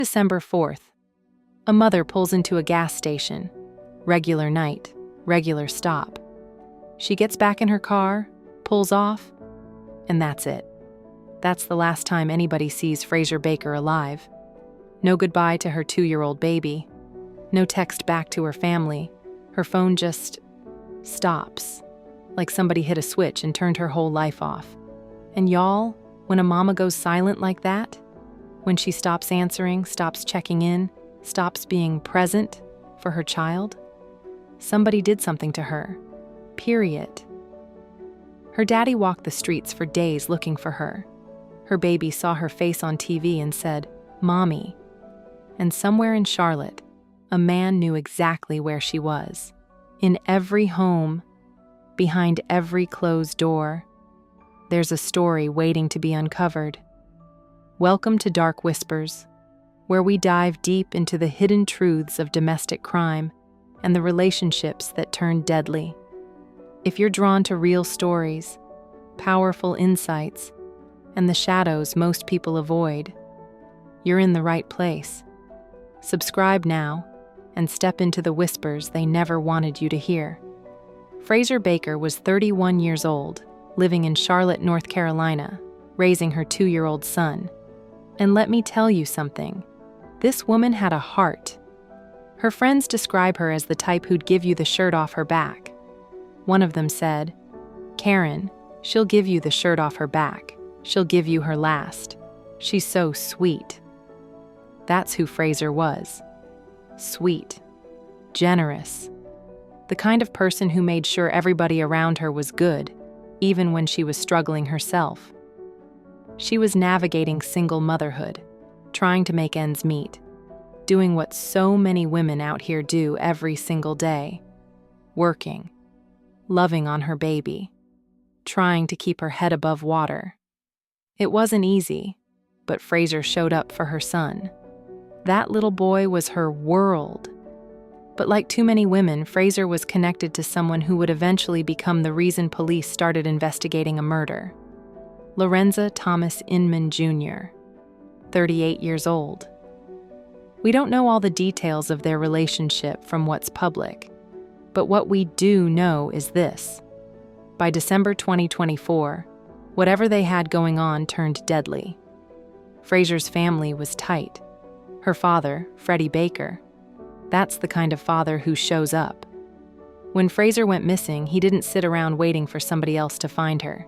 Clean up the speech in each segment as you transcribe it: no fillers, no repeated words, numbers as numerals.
December 4th. A mother pulls into a gas station. Regular night, regular stop. She gets back in her car, pulls off, and that's it. That's the last time anybody sees Fraser Baker alive. No goodbye to her 2-year-old baby. No text back to her family. Her phone just stops, like somebody hit a switch and turned her whole life off. And y'all, when a mama goes silent like that, when she stops answering, stops checking in, stops being present for her child, somebody did something to her. Period. Her daddy walked the streets for days looking for her. Her baby saw her face on TV and said, "Mommy." And somewhere in Charlotte, a man knew exactly where she was. In every home, behind every closed door, there's a story waiting to be uncovered. Welcome to Dark Whispers, where we dive deep into the hidden truths of domestic crime and the relationships that turn deadly. If you're drawn to real stories, powerful insights, and the shadows most people avoid, you're in the right place. Subscribe now and step into the whispers they never wanted you to hear. Fraser Baker was 31 years old, living in Charlotte, North Carolina, raising her 2-year-old son. And let me tell you something, this woman had a heart. Her friends describe her as the type who'd give you the shirt off her back. One of them said, "Karen, she'll give you the shirt off her back. She'll give you her last. She's so sweet." That's who Fraser was. Sweet. Generous. The kind of person who made sure everybody around her was good, even when she was struggling herself. She was navigating single motherhood, trying to make ends meet, doing what so many women out here do every single day, working, loving on her baby, trying to keep her head above water. It wasn't easy, but Fraser showed up for her son. That little boy was her world. But like too many women, Fraser was connected to someone who would eventually become the reason police started investigating a murder. Lorenza Thomas Inman Jr., 38 years old. We don't know all the details of their relationship from what's public, but what we do know is this. By December 2024, whatever they had going on turned deadly. Fraser's family was tight. Her father, Freddie Baker, that's the kind of father who shows up. When Fraser went missing, he didn't sit around waiting for somebody else to find her.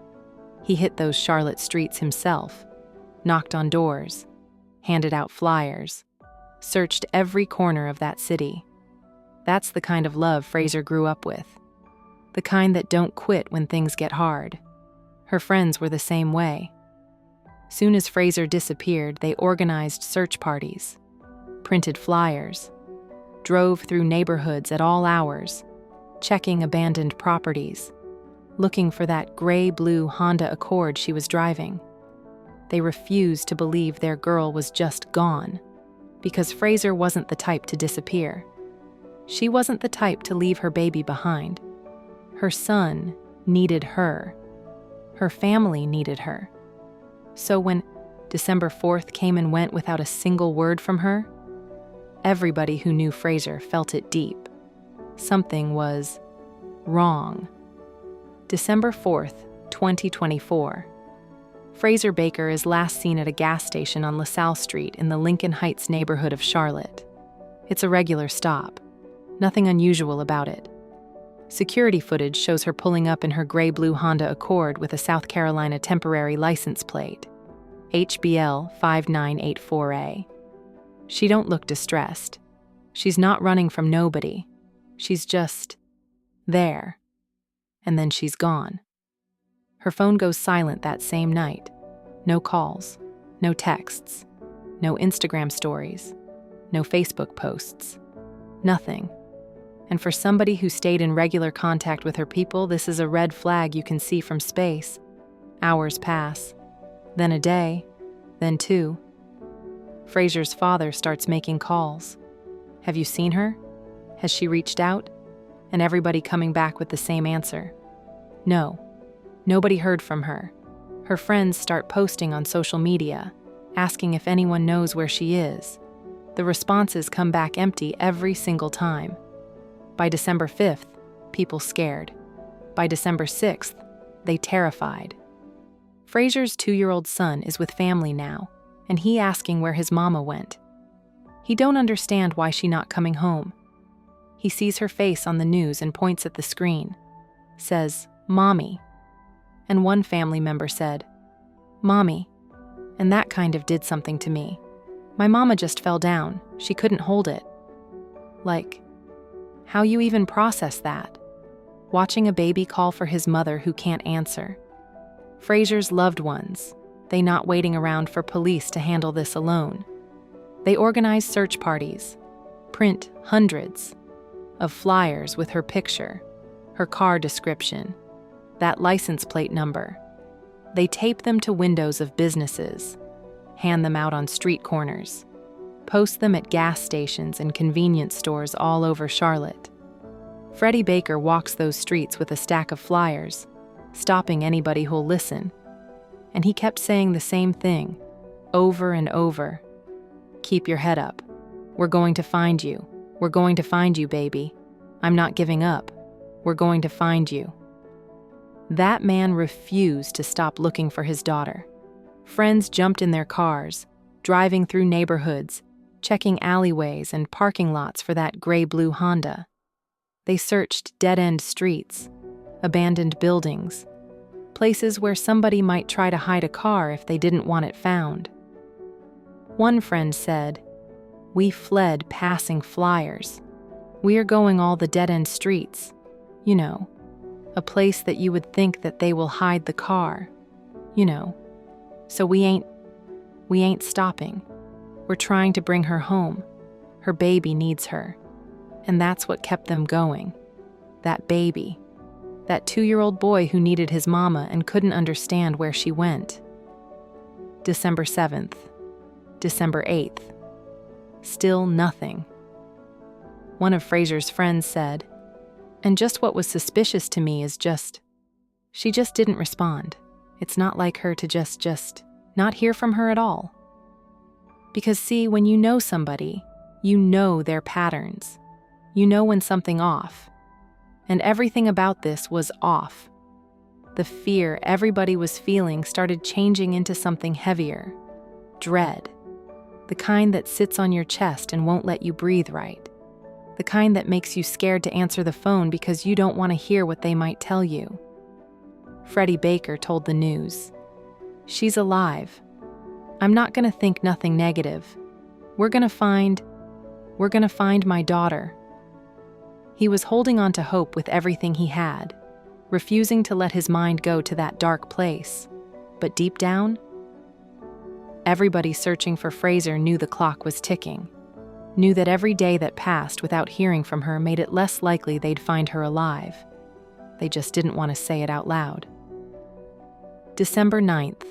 He hit those Charlotte streets himself, knocked on doors, handed out flyers, searched every corner of that city. That's the kind of love Fraser grew up with. The kind that don't quit when things get hard. Her friends were the same way. Soon as Fraser disappeared, they organized search parties, printed flyers, drove through neighborhoods at all hours, checking abandoned properties, looking for that gray-blue Honda Accord she was driving. They refused to believe their girl was just gone, because Fraser wasn't the type to disappear. She wasn't the type to leave her baby behind. Her son needed her. Her family needed her. So when December 4th came and went without a single word from her, everybody who knew Fraser felt it deep. Something was wrong. December 4th, 2024. Fraser Baker is last seen at a gas station on LaSalle Street in the Lincoln Heights neighborhood of Charlotte. It's a regular stop. Nothing unusual about it. Security footage shows her pulling up in her gray-blue Honda Accord with a South Carolina temporary license plate, HBL 5984A. She don't look distressed. She's not running from nobody. She's just there. And then she's gone. Her phone goes silent that same night. No calls, no texts, no Instagram stories, no Facebook posts, nothing. And for somebody who stayed in regular contact with her people, this is a red flag you can see from space. Hours pass, then a day, then 2. Fraser's father starts making calls. Have you seen her? Has she reached out? And everybody coming back with the same answer. No, nobody heard from her. Her friends start posting on social media, asking if anyone knows where she is. The responses come back empty every single time. By December 5th, people scared. By December 6th, they terrified. Fraser's 2-year-old son is with family now, and he asking where his mama went. He don't understand why she not coming home. He sees her face on the news and points at the screen, says, "Mommy." And one family member said, "Mommy," and that kind of did something to me. My mama just fell down. She couldn't hold it. Like, how you even process that? Watching a baby call for his mother who can't answer. Fraser's loved ones, they not waiting around for police to handle this alone. They organize search parties, print hundreds of flyers with her picture, her car description, that license plate number. They tape them to windows of businesses, hand them out on street corners, post them at gas stations and convenience stores all over Charlotte. Freddie Baker walks those streets with a stack of flyers, stopping anybody who'll listen. And he kept saying the same thing, over and over. "Keep your head up. We're going to find you. We're going to find you, baby. I'm not giving up. We're going to find you." That man refused to stop looking for his daughter. Friends jumped in their cars, driving through neighborhoods, checking alleyways and parking lots for that gray-blue Honda. They searched dead-end streets, abandoned buildings, places where somebody might try to hide a car if they didn't want it found. One friend said, "We fled passing flyers. We are going all the dead-end streets. You know, a place that you would think that they will hide the car. You know. So we ain't stopping. We're trying to bring her home. Her baby needs her." And that's what kept them going. That baby. That 2-year-old boy who needed his mama and couldn't understand where she went. December 7th. December 8th. Still nothing. One of Fraser's friends said, "And just what was suspicious to me is she just didn't respond. It's not like her to just not hear from her at all." Because see, when you know somebody, you know their patterns. You know when something off. And everything about this was off. The fear everybody was feeling started changing into something heavier. Dread. The kind that sits on your chest and won't let you breathe right. The kind that makes you scared to answer the phone because you don't want to hear what they might tell you. Freddie Baker told the news, "She's alive. I'm not going to think nothing negative. We're going to find my daughter." He was holding on to hope with everything he had, refusing to let his mind go to that dark place. But deep down, everybody searching for Fraser knew the clock was ticking, knew that every day that passed without hearing from her made it less likely they'd find her alive. They just didn't want to say it out loud. December 9th,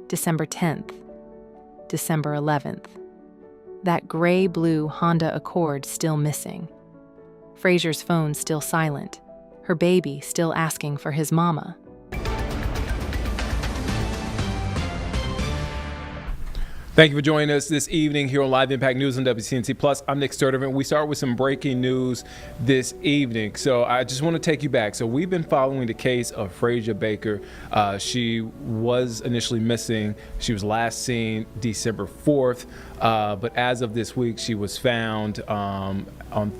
December 10th, December 11th. That gray-blue Honda Accord still missing. Fraser's phone still silent. Her baby still asking for his mama. Thank you for joining us this evening here on Live Impact News on WCNC Plus. I'm Nick Sturdivant. We start with some breaking news this evening. So I just want to take you back. So we've been following the case of Fraser Baker. She was initially missing. She was last seen December 4th. But as of this week, she was found on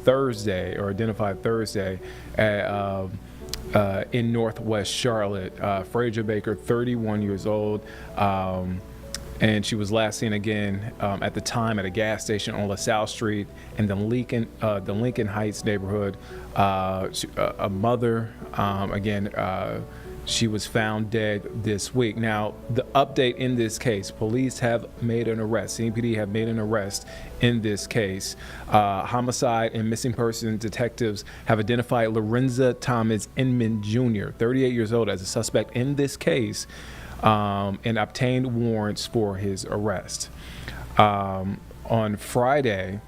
Thursday, or identified Thursday, in Northwest Charlotte. Fraser Baker, 31 years old. And she was last seen again at the time at a gas station on LaSalle Street in the Lincoln Heights neighborhood. A mother, she was found dead this week. Now, the update in this case, police have made an arrest. CMPD have made an arrest in this case. Homicide and missing person detectives have identified Lorenza Thomas Inman Jr., 38 years old, as a suspect in this case. And obtained warrants for his arrest. On Friday,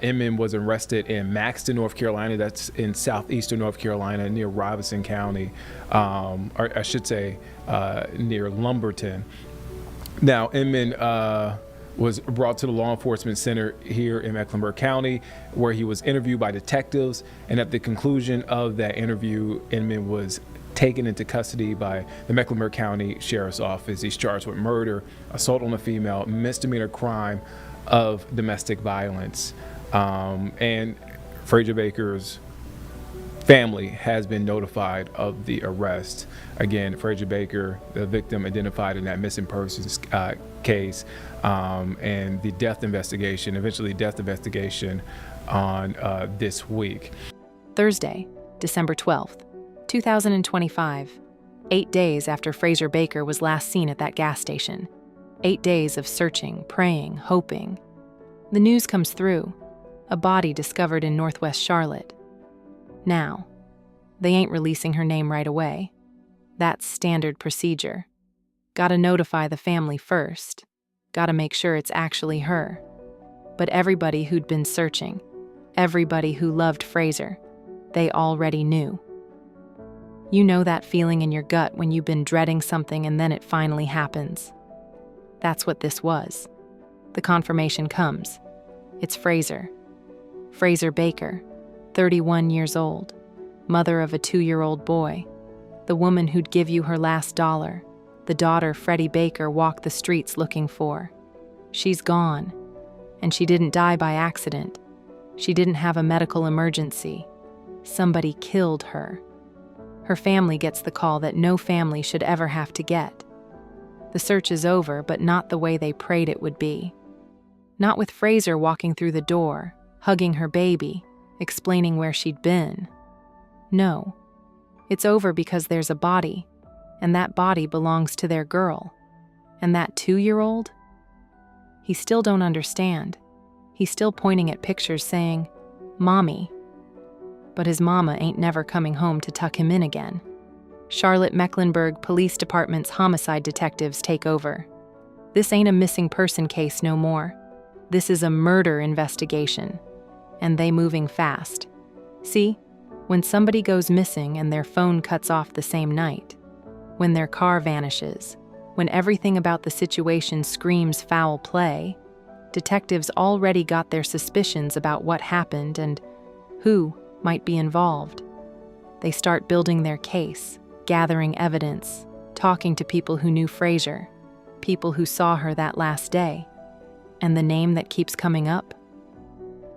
Inman was arrested in Maxton, North Carolina. That's in southeastern North Carolina, near Robeson County, or I should say near Lumberton. Now, Inman was brought to the law enforcement center here in Mecklenburg County, where he was interviewed by detectives. And at the conclusion of that interview, Inman was taken into custody by the Mecklenburg County Sheriff's Office. He's charged with murder, assault on a female, misdemeanor crime of domestic violence. And Fraser Baker's family has been notified of the arrest. Again, Fraser Baker, the victim identified in that missing persons case, and the death investigation on this week. Thursday, December 12th, 2025, 8 days after Fraser Baker was last seen at that gas station. 8 days of searching, praying, hoping. The news comes through. A body discovered in Northwest Charlotte. Now, they ain't releasing her name right away. That's standard procedure. Gotta notify the family first. Gotta make sure it's actually her. But everybody who'd been searching, everybody who loved Fraser, they already knew. You know that feeling in your gut when you've been dreading something and then it finally happens. That's what this was. The confirmation comes. It's Fraser. Fraser Baker, 31 years old, mother of a 2-year-old boy, the woman who'd give you her last dollar, the daughter Freddie Baker walked the streets looking for. She's gone, and she didn't die by accident. She didn't have a medical emergency. Somebody killed her. Her family gets the call that no family should ever have to get. The search is over, but not the way they prayed it would be. Not with Fraser walking through the door, hugging her baby, explaining where she'd been. No. It's over because there's a body, and that body belongs to their girl. And that 2-year-old? He still don't understand. He's still pointing at pictures saying, "Mommy." But his mama ain't never coming home to tuck him in again. Charlotte-Mecklenburg Police Department's homicide detectives take over. This ain't a missing person case no more. This is a murder investigation. And they moving fast. See, when somebody goes missing and their phone cuts off the same night, when their car vanishes, when everything about the situation screams foul play, detectives already got their suspicions about what happened and who might be involved. They start building their case, gathering evidence, talking to people who knew Fraser, people who saw her that last day. And the name that keeps coming up?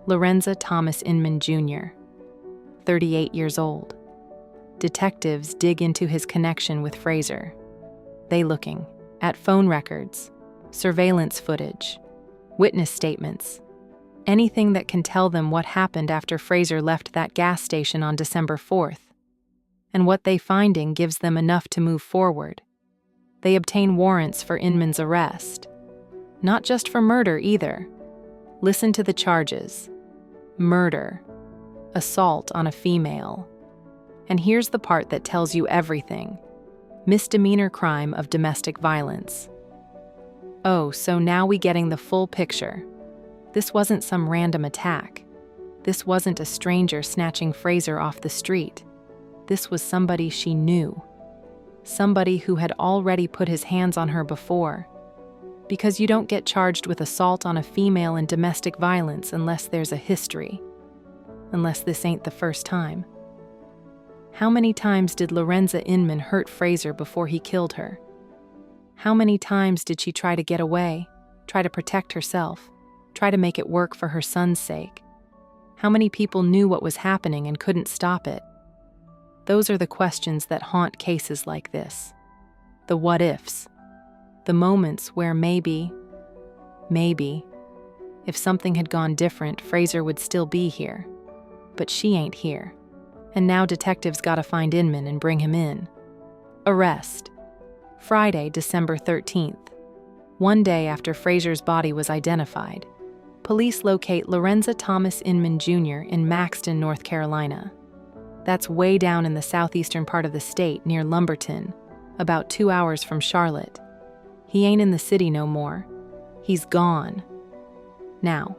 Lorenza Thomas Inman Jr., 38 years old. Detectives dig into his connection with Fraser. They looking at phone records, surveillance footage, witness statements, anything that can tell them what happened after Fraser left that gas station on December 4th. And what they finding gives them enough to move forward. They obtain warrants for Inman's arrest. Not just for murder either. Listen to the charges. Murder. Assault on a female. And here's the part that tells you everything. Misdemeanor crime of domestic violence. Oh, so now we getting the full picture. This wasn't some random attack. This wasn't a stranger snatching Fraser off the street. This was somebody she knew. Somebody who had already put his hands on her before. Because you don't get charged with assault on a female in domestic violence unless there's a history. Unless this ain't the first time. How many times did Lorenza Inman hurt Fraser before he killed her? How many times did she try to get away, try to protect herself, try to make it work for her son's sake? How many people knew what was happening and couldn't stop it? Those are the questions that haunt cases like this. The what-ifs. The moments where maybe, if something had gone different, Fraser would still be here. But she ain't here. And now detectives gotta find Inman and bring him in. Arrest. Friday, December 13th. One day after Fraser's body was identified, police locate Lorenza Thomas Inman Jr. in Maxton, North Carolina. That's way down in the southeastern part of the state near Lumberton, about 2 hours from Charlotte. He ain't in the city no more. He's gone. Now,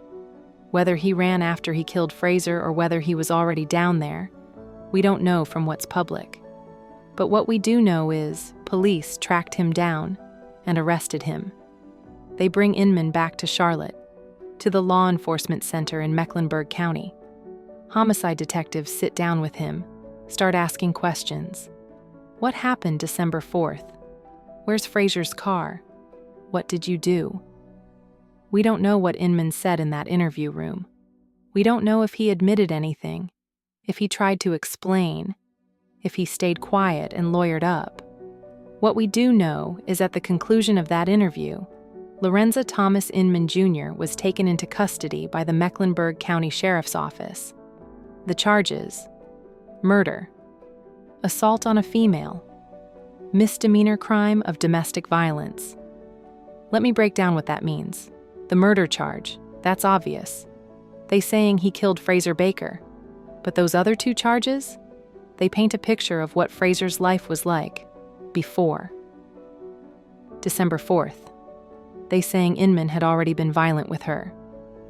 whether he ran after he killed Fraser or whether he was already down there, we don't know from what's public. But what we do know is police tracked him down and arrested him. They bring Inman back to Charlotte, to the law enforcement center in Mecklenburg County. Homicide detectives sit down with him, start asking questions. What happened December 4th? Where's Fraser's car? What did you do? We don't know what Inman said in that interview room. We don't know if he admitted anything, if he tried to explain, if he stayed quiet and lawyered up. What we do know is at the conclusion of that interview, Lorenza Thomas Inman Jr. was taken into custody by the Mecklenburg County Sheriff's Office. The charges: murder, assault on a female, misdemeanor crime of domestic violence. Let me break down what that means. The murder charge, that's obvious. They saying he killed Fraser Baker. But those other two charges? They paint a picture of what Fraser's life was like before. December 4th. They saying Inman had already been violent with her,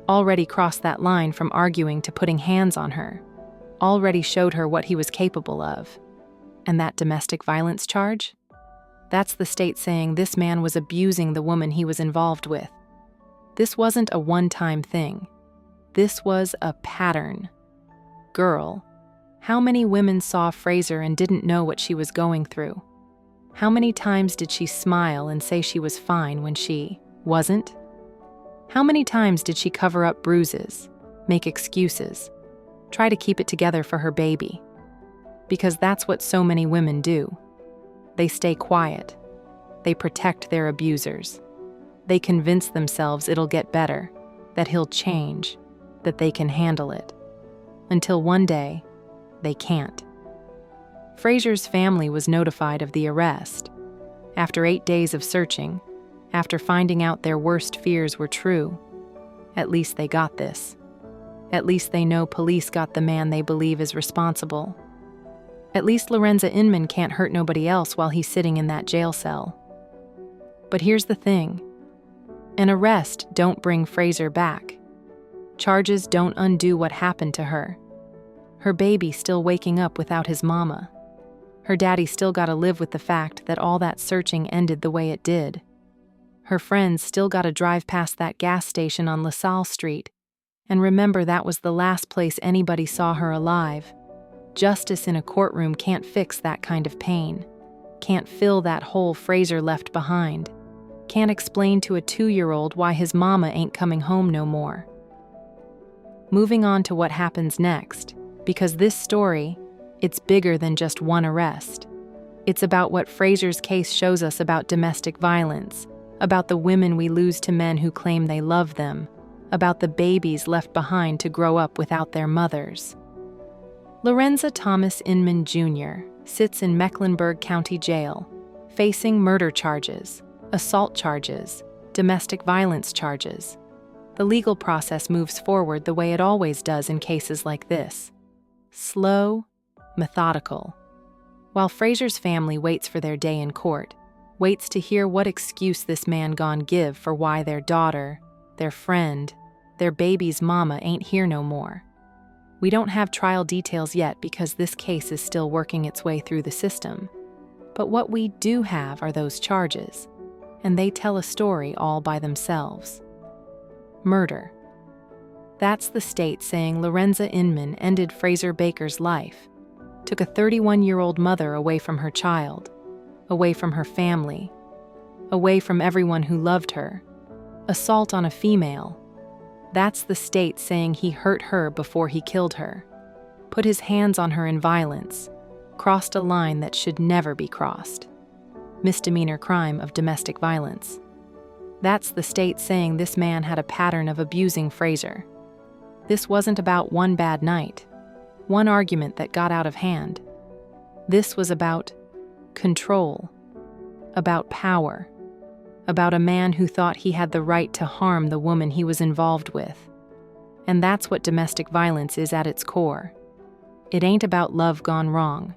already crossed that line from arguing to putting hands on her, already showed her what he was capable of. And that domestic violence charge? That's the state saying this man was abusing the woman he was involved with. This wasn't a one-time thing. This was a pattern. Girl, how many women saw Fraser and didn't know what she was going through? How many times did she smile and say she was fine when she wasn't? How many times did she cover up bruises, make excuses, try to keep it together for her baby? Because that's what so many women do. They stay quiet. They protect their abusers. They convince themselves it'll get better, that he'll change, that they can handle it. Until one day, they can't. Fraser's family was notified of the arrest. After 8 days of searching, after finding out their worst fears were true, at least they got this. At least they know police got the man they believe is responsible. At least Lorenza Inman can't hurt nobody else while he's sitting in that jail cell. But here's the thing. An arrest don't bring Fraser back. Charges don't undo what happened to her. Her baby still waking up without his mama. Her daddy still gotta live with the fact that all that searching ended the way it did. Her friends still gotta drive past that gas station on LaSalle Street and remember that was the last place anybody saw her alive. Justice in a courtroom can't fix that kind of pain, can't fill that hole Fraser left behind, can't explain to a 2-year-old why his mama ain't coming home no more. Moving on to what happens next, because this story, it's bigger than just one arrest. It's about what Fraser's case shows us about domestic violence, about the women we lose to men who claim they love them, about the babies left behind to grow up without their mothers. Lorenza Thomas Inman Jr. sits in Mecklenburg County Jail, facing murder charges, assault charges, domestic violence charges. The legal process moves forward the way it always does in cases like this. Slow, methodical. While Fraser's family waits for their day in court, waits to hear what excuse this man gon' give for why their daughter, their friend, their baby's mama ain't here no more. We don't have trial details yet because this case is still working its way through the system. But what we do have are those charges, and they tell a story all by themselves. Murder. That's the state saying Lorenza Inman ended Fraser Baker's life, took a 31-year-old mother away from her child, away from her family, away from everyone who loved her, assault on a female. That's the state saying he hurt her before he killed her, put his hands on her in violence, crossed a line that should never be crossed. Misdemeanor crime of domestic violence. That's the state saying this man had a pattern of abusing Fraser. This wasn't about one bad night, one argument that got out of hand. This was about control, about power, about a man who thought he had the right to harm the woman he was involved with. And that's what domestic violence is at its core. It ain't about love gone wrong.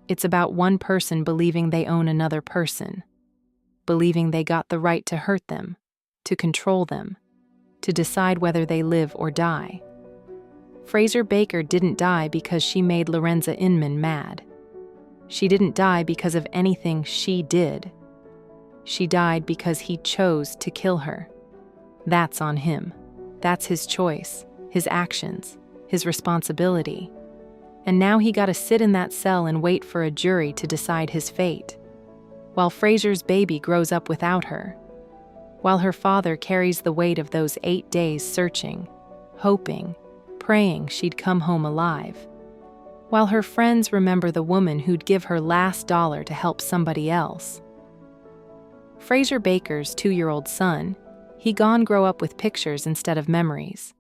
It's about one person believing they own another person, believing they got the right to hurt them, to control them, to decide whether they live or die. Fraser Baker didn't die because she made Lorenza Inman mad. She didn't die because of anything she did. She died because he chose to kill her. That's on him. That's his choice, his actions, his responsibility. And now he got to sit in that cell and wait for a jury to decide his fate, while Fraser's baby grows up without her, while her father carries the weight of those 8 days searching, hoping, praying she'd come home alive, while her friends remember the woman who'd give her last dollar to help somebody else. Fraser Baker's 2-year-old son, he gone grow up with pictures instead of memories.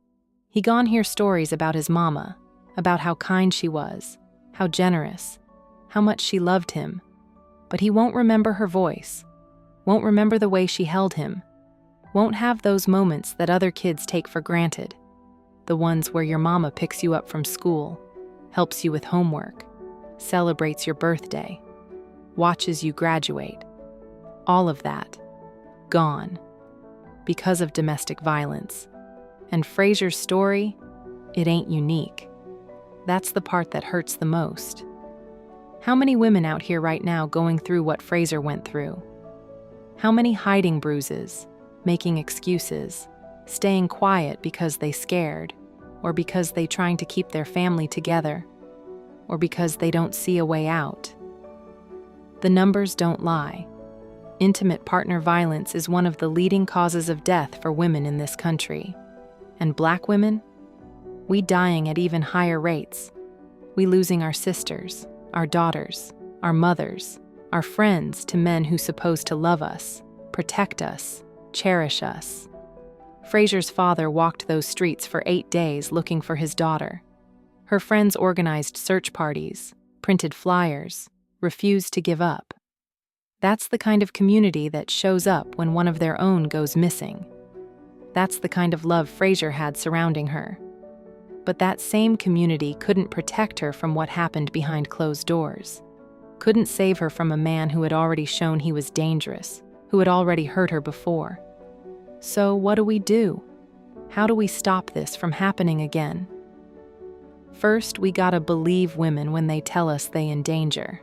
He gone hear stories about his mama, about how kind she was, how generous, how much she loved him. But he won't remember her voice, won't remember the way she held him, won't have those moments that other kids take for granted, the ones where your mama picks you up from school, helps you with homework, celebrates your birthday, watches you graduate. All of that, gone, because of domestic violence. And Fraser's story, it ain't unique. That's the part that hurts the most. How many women out here right now going through what Fraser went through? How many hiding bruises, making excuses, staying quiet because they scared, or because they trying to keep their family together, or because they don't see a way out? The numbers don't lie. Intimate partner violence is one of the leading causes of death for women in this country. And Black women? We dying at even higher rates. We losing our sisters, our daughters, our mothers, our friends to men who supposed to love us, protect us, cherish us. Fraser's father walked those streets for 8 days looking for his daughter. Her friends organized search parties, printed flyers, refused to give up. That's the kind of community that shows up when one of their own goes missing. That's the kind of love Fraser had surrounding her. But that same community couldn't protect her from what happened behind closed doors. Couldn't save her from a man who had already shown he was dangerous, who had already hurt her before. So what do? How do we stop this from happening again? First, we gotta believe women when they tell us they in danger.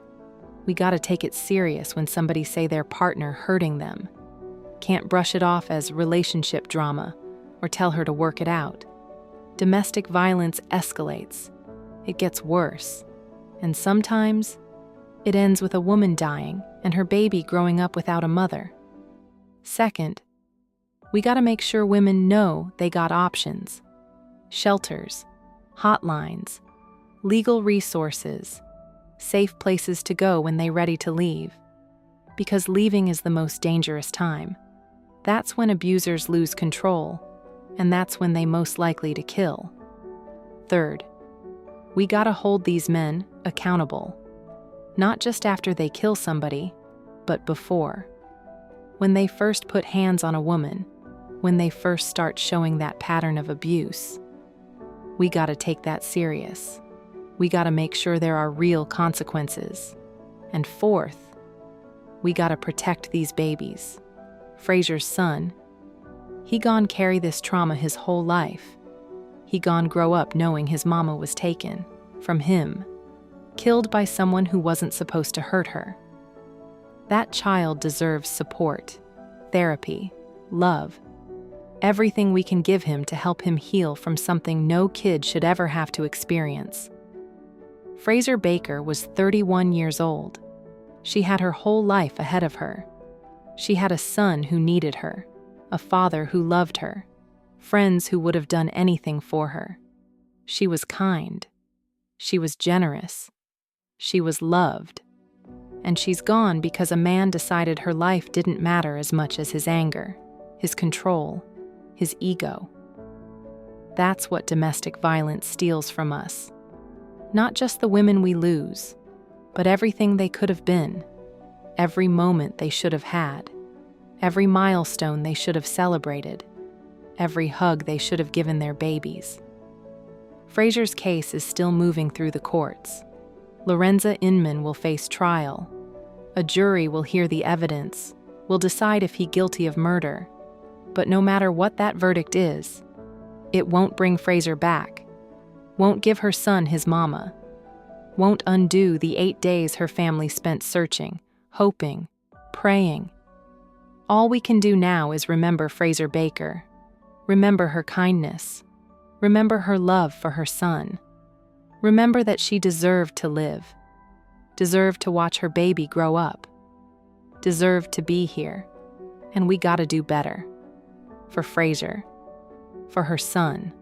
We gotta take it serious when somebody say their partner hurting them. Can't brush it off as relationship drama or tell her to work it out. Domestic violence escalates. It gets worse. And sometimes, it ends with a woman dying and her baby growing up without a mother. Second, we gotta make sure women know they got options. Shelters, hotlines, legal resources, safe places to go when they're ready to leave. Because leaving is the most dangerous time. That's when abusers lose control, and that's when they most likely to kill. Third, we gotta hold these men accountable. Not just after they kill somebody, but before. When they first put hands on a woman, when they first start showing that pattern of abuse. We gotta take that serious. We gotta make sure there are real consequences. And fourth, we gotta protect these babies. Fraser's son, he gone carry this trauma his whole life. He gone grow up knowing his mama was taken from him, killed by someone who wasn't supposed to hurt her. That child deserves support, therapy, love, everything we can give him to help him heal from something no kid should ever have to experience. Fraser Baker was 31 years old. She had her whole life ahead of her. She had a son who needed her, a father who loved her, friends who would have done anything for her. She was kind. She was generous. She was loved. And she's gone because a man decided her life didn't matter as much as his anger, his control, his ego. That's what domestic violence steals from us. Not just the women we lose, but everything they could have been, every moment they should have had, every milestone they should have celebrated, every hug they should have given their babies. Fraser's case is still moving through the courts. Lorenza Inman will face trial. A jury will hear the evidence, will decide if he's guilty of murder. But no matter what that verdict is, it won't bring Fraser back, won't give her son his mama, won't undo the 8 days her family spent searching, hoping, praying. All we can do now is remember Fraser Baker. Remember her kindness. Remember her love for her son. Remember that she deserved to live, deserved to watch her baby grow up, deserved to be here. And we gotta do better. For Fraser, for her son,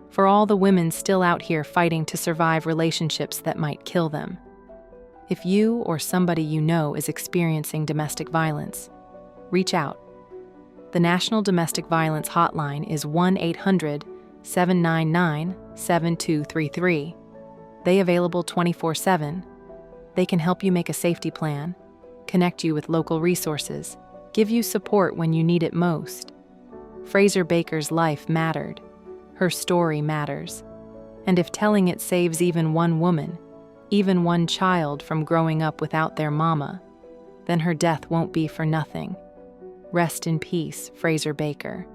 for all the women still out here fighting to survive relationships that might kill them. If you or somebody you know is experiencing domestic violence, reach out. The National Domestic Violence Hotline is 1-800-799-7233. They available 24/7. They can help you make a safety plan, connect you with local resources, give you support when you need it most. Fraser Baker's life mattered. Her story matters. And if telling it saves even one woman, even one child from growing up without their mama, then her death won't be for nothing. Rest in peace, Fraser Baker.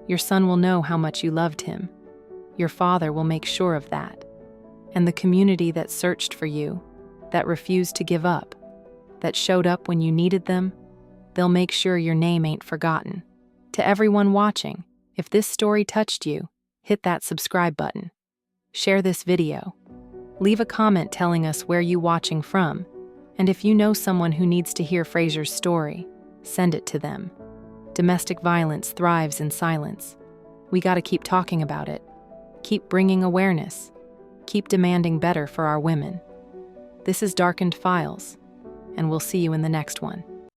Your son will know how much you loved him. Your father will make sure of that. And the community that searched for you, that refused to give up, that showed up when you needed them, they'll make sure your name ain't forgotten. To everyone watching, if this story touched you, hit that subscribe button. Share this video. Leave a comment telling us where you're watching from. And if you know someone who needs to hear Fraser's story, send it to them. Domestic violence thrives in silence. We gotta keep talking about it. Keep bringing awareness. Keep demanding better for our women. This is Darkened Files, and we'll see you in the next one.